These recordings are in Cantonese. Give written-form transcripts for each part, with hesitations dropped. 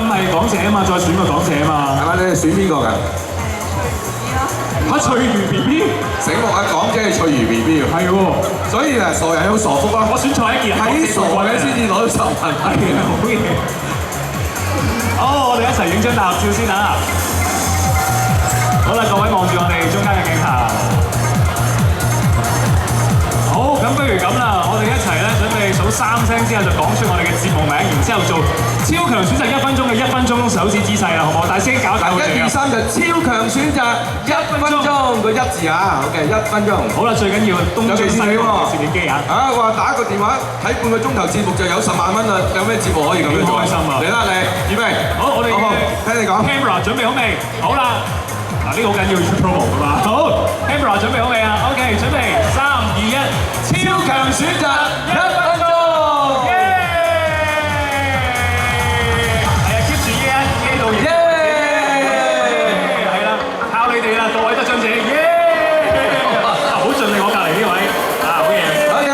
唔係港姐啊嘛，再選個港姐啊嘛。係咪？你哋選邊個㗎？嚇翠如 B B， 醒目啊！港姐係翠如 B B 喎。係喎，所以誒傻人有傻福啊！我選蔡一傑，喺傻嘅先至攞到10萬。係啊，好嘢。好，我哋一齊影張大合照先啊！好啦，各位望住我哋中間嘅鏡頭。好，咁不如咁啦，我哋一齊咧準備數3聲之後就講出我哋嘅節目名，然之後做超強選擇1分鐘嘅1分鐘手指姿勢啦，好唔好？大師兄搞一搞佢哋啊！ 1、2、3就超強選擇1分鐘個1字啊！OK， 1分鐘。好啦，最緊要東最新嘅攝影機啊！啊，話打個電話睇半個鐘頭節目就有10萬蚊啦！有咩節目可以咁樣做？開心啊！嚟啦，嚟，預備。好，我哋聽你講。Camera 準備好未？好啦，嗱呢個好緊要出 promo 㗎嘛。好 ，Camera 準備好未啊 ？OK， 準備3、2、1，超強選擇1分鐘。耶！係啊 ，keep 住耶到耶！係啦，靠你哋啦，各位得獎者，耶！好盡力我隔離呢位，啊好嘢！好嘅，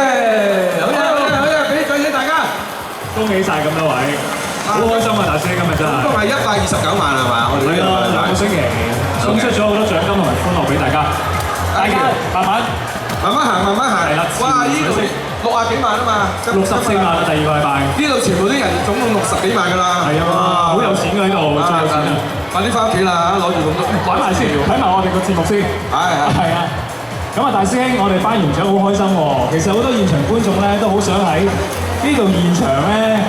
好嘅，俾啲掌聲大家。恭喜曬咁多位，好開心啊！大師兄今日真係。都係129萬係嘛？我哋係啊，2個星期送出咗好多獎金同埋歡樂俾大家，大家慢慢行。係啦，哇！呢度60幾萬啊嘛，64萬啦，第2個禮拜。呢度全部啲人總共60幾萬㗎啦。係啊嘛，好有錢㗎呢度，最有錢啊！快啲翻屋企啦，攞住咁多，玩埋先，睇埋我哋個節目先。係啊。咁啊，大師兄，我哋頒完獎好開心喎。其實好多現場觀眾咧都好想喺呢度現場咧。